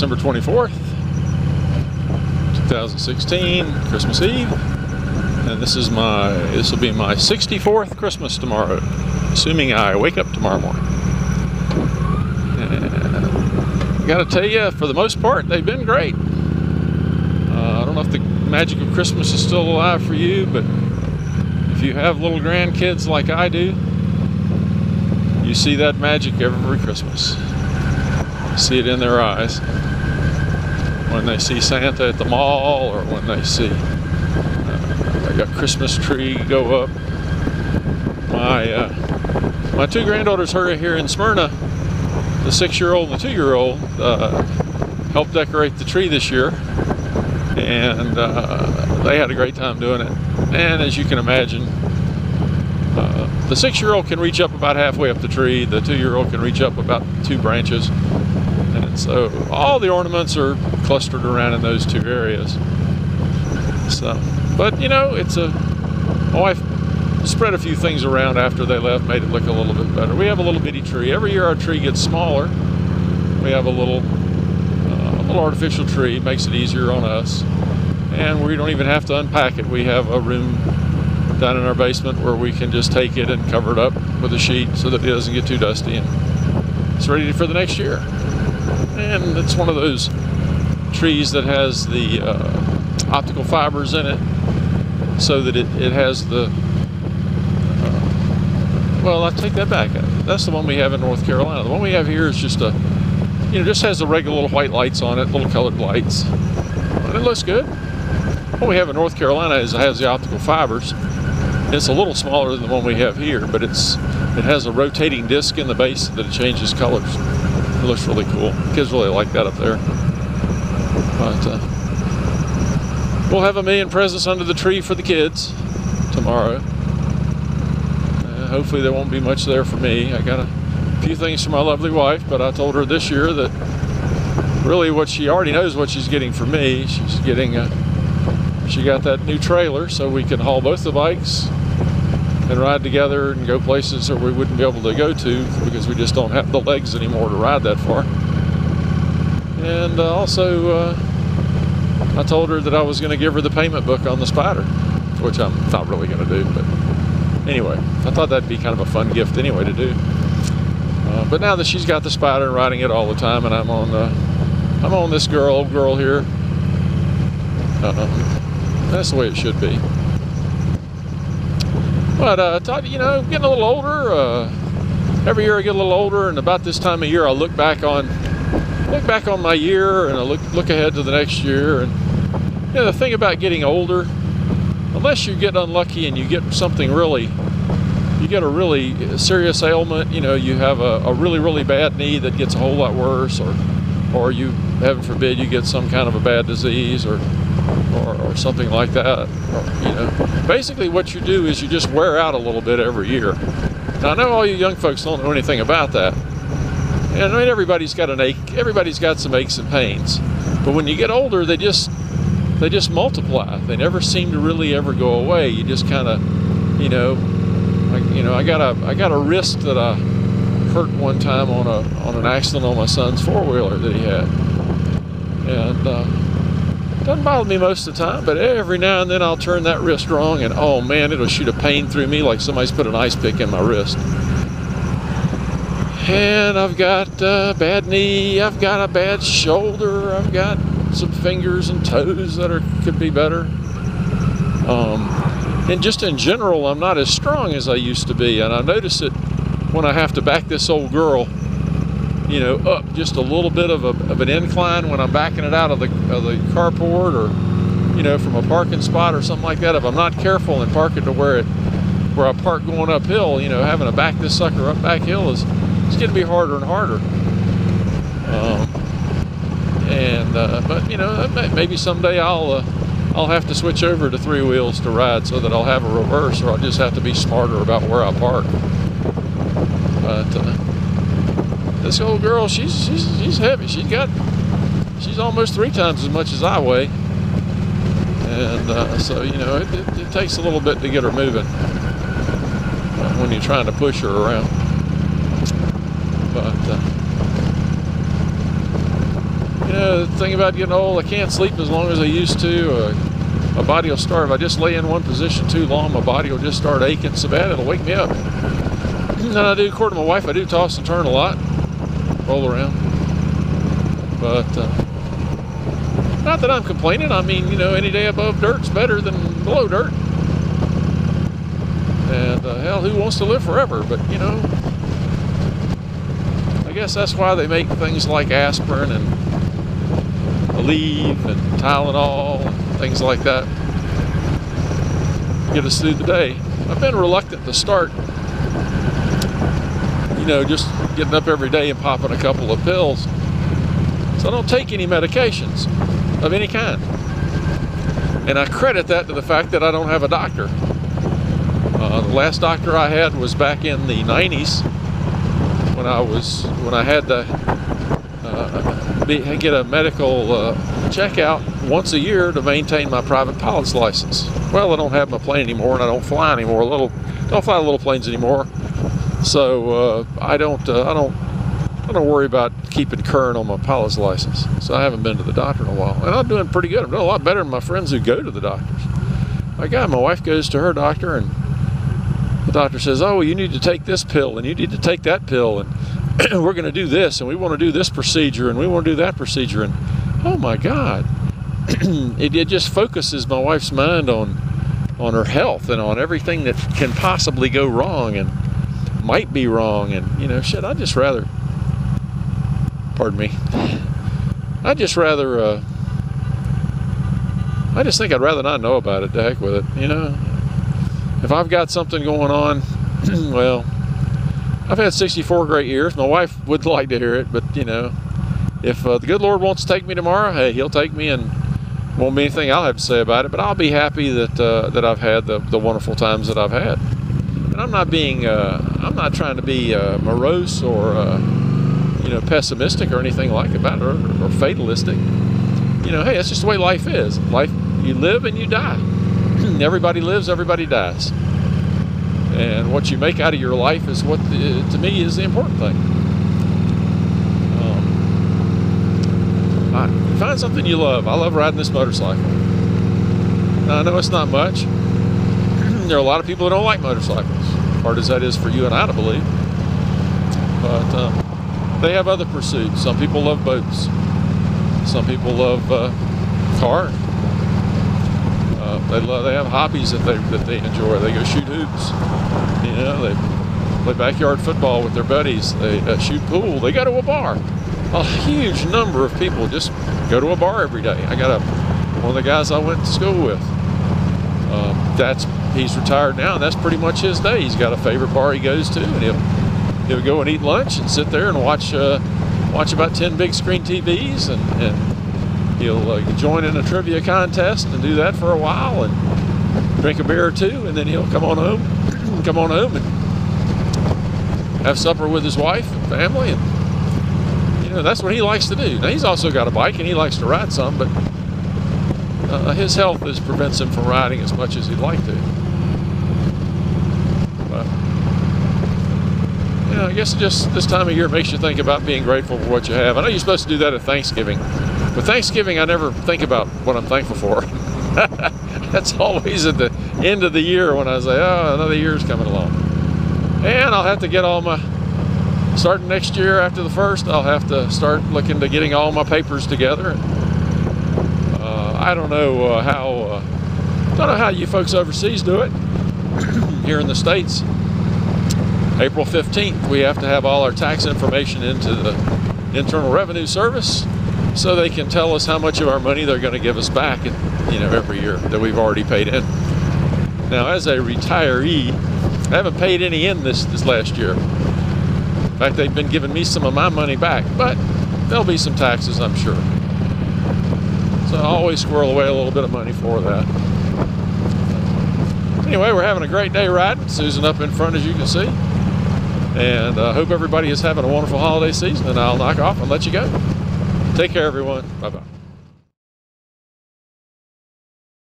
December 24th, 2016, Christmas Eve, and this will be my 64th Christmas tomorrow, assuming I wake up tomorrow morning. And I gotta tell you, for the most part, they've been great. I don't know if the magic of Christmas is still alive for you, but if you have little grandkids like I do, you see that magic every Christmas. You see it in their eyes when they see Santa at the mall, or when they see a Christmas tree go up. My two granddaughters are here in Smyrna. The 6-year-old and the 2-year-old helped decorate the tree this year, and they had a great time doing it. And as you can imagine, the 6-year-old can reach up about halfway up the tree. The 2-year-old can reach up about 2 branches. And so all the ornaments are clustered around in those 2 areas. So, but you know, my wife spread a few things around after they left, made it look a little bit better. We have a little bitty tree. Every year our tree gets smaller. We have a little artificial tree. It makes it easier on us. And we don't even have to unpack it. We have a room down in our basement where we can just take it and cover it up with a sheet so that it doesn't get too dusty, and it's ready for the next year. And it's one of those trees that has the optical fibers in it, so that it has the well, I take that back. That's the one we have in North Carolina. The one we have here is just just has the regular little white lights on it, little colored lights, and it looks good. What we have in North Carolina has the optical fibers. It's a little smaller than the one we have here, but it has a rotating disc in the base that it changes colors. It looks really cool. Kids really like that up there. But we'll have 1,000,000 presents under the tree for the kids tomorrow. Hopefully there won't be much there for me. I got a few things for my lovely wife, but I told her this year that really she already knows what she's getting for me. She's getting she got that new trailer so we can haul both the bikes and ride together and go places that we wouldn't be able to go to because we just don't have the legs anymore to ride that far. And also I told her that I was going to give her the payment book on the Spider, which I'm not really going to do, but anyway, I thought that'd be kind of a fun gift anyway to do. But now that she's got the Spider and riding it all the time, and I'm on this old girl here, that's the way it should be. But getting a little older. Every year I get a little older, and about this time of year I look back on my year, and I look ahead to the next year. And the thing about getting older, unless you get unlucky and you get a really serious ailment, you have a really, really bad knee that gets a whole lot worse, or you, heaven forbid, you get some kind of a bad disease or something like that. Basically what you do is you just wear out a little bit every year. Now I know all you young folks don't know anything about that. And I mean, everybody's got some aches and pains. But when you get older, they just multiply. They never seem to really ever go away. You just kind of, I got a wrist that I hurt one time on an accident on my son's 4-wheeler that he had, and doesn't bother me most of the time, but every now and then I'll turn that wrist wrong, and oh man, it'll shoot a pain through me like somebody's put an ice pick in my wrist. And I've got a bad knee, I've got a bad shoulder, I've got some fingers and toes that could be better. And just in general, I'm not as strong as I used to be, and I notice it when I have to back this old girl, up just a little bit of an incline when I'm backing it out of the carport, or from a parking spot or something like that. If I'm not careful and park it to where I park going uphill, having to back this sucker up back hill it's going to be harder and harder. But maybe someday I'll have to switch over to 3 wheels to ride so that I'll have a reverse, or I'll just have to be smarter about where I park. But this old girl, she's heavy. She's almost 3 times as much as I weigh, and so it takes a little bit to get her moving when you're trying to push her around. But the thing about getting old, I can't sleep as long as I used to. My body will start, if I just lay in one position too long, my body will just start aching so bad it'll wake me up. And I do, according to my wife, I do toss and turn a lot, roll around. But not that I'm complaining. I mean, any day above dirt's better than below dirt. And hell, who wants to live forever? But I guess that's why they make things like aspirin and Aleve and Tylenol and things like that to get us through the day. I've been reluctant to start, just getting up every day and popping a couple of pills. So I don't take any medications of any kind. And I credit that to the fact that I don't have a doctor. The last doctor I had was back in the 90s when I had to get a medical checkout once a year to maintain my private pilot's license. Well, I don't have my plane anymore, and I don't fly anymore. Don't fly little planes anymore. So I don't worry about keeping current on my pilot's license. So I haven't been to the doctor in a while, and I'm doing pretty good. I'm doing a lot better than my friends who go to the doctors. My wife goes to her doctor, and the doctor says, "Oh, you need to take this pill, and you need to take that pill, and we're going to do this, and we want to do this procedure, and we want to do that procedure." And oh my God, it just focuses my wife's mind on her health and on everything that can possibly go wrong and might be wrong. And shit, I'd just rather, pardon me, I just think I'd rather not know about it. To heck with it. If I've got something going on, well, I've had 64 great years. My wife would like to hear it, but if the good Lord wants to take me tomorrow, hey, He'll take me, and won't be anything I'll have to say about it. But I'll be happy that I've had the wonderful times that I've had. And I'm not trying to be morose or pessimistic or anything like that, or fatalistic. Hey, that's just the way life is. Life, you live and you die. Everybody lives, everybody dies. And what you make out of your life is what, to me, is the important thing. Find something you love. I love riding this motorcycle. Now, I know it's not much. There are a lot of people that don't like motorcycles, hard as that is for you and I to believe. But they have other pursuits. Some people love boats. Some people love cars. They have hobbies that they enjoy. They go shoot hoops. They play backyard football with their buddies. They shoot pool. They go to a bar. A huge number of people just go to a bar every day. I got one of the guys I went to school with. He's retired now, and that's pretty much his day. He's got a favorite bar he goes to, and he'll go and eat lunch and sit there and watch about 10 big screen TVs, and he'll join in a trivia contest and do that for a while and drink a beer or two, and then he'll come on home and have supper with his wife and family, and that's what he likes to do. Now, he's also got a bike and he likes to ride some, but his health prevents him from riding as much as he'd like to. But I guess just this time of year makes you think about being grateful for what you have. I know you're supposed to do that at Thanksgiving. But Thanksgiving, I never think about what I'm thankful for. That's always at the end of the year when I say, oh, another year's coming along. And I'll have to get starting next year after the 1st, I'll have to start looking to getting all my papers together. And, I don't know how you folks overseas do it. Here in the States, April 15th, we have to have all our tax information into the Internal Revenue Service, so they can tell us how much of our money they're going to give us back, every year that we've already paid in. Now, as a retiree, I haven't paid any in this last year. In fact, they've been giving me some of my money back, but there'll be some taxes, I'm sure. So I always squirrel away a little bit of money for that. Anyway, we're having a great day riding. Susan up in front, as you can see. And I hope everybody is having a wonderful holiday season, and I'll knock off and let you go. Take care, everyone. Bye-bye.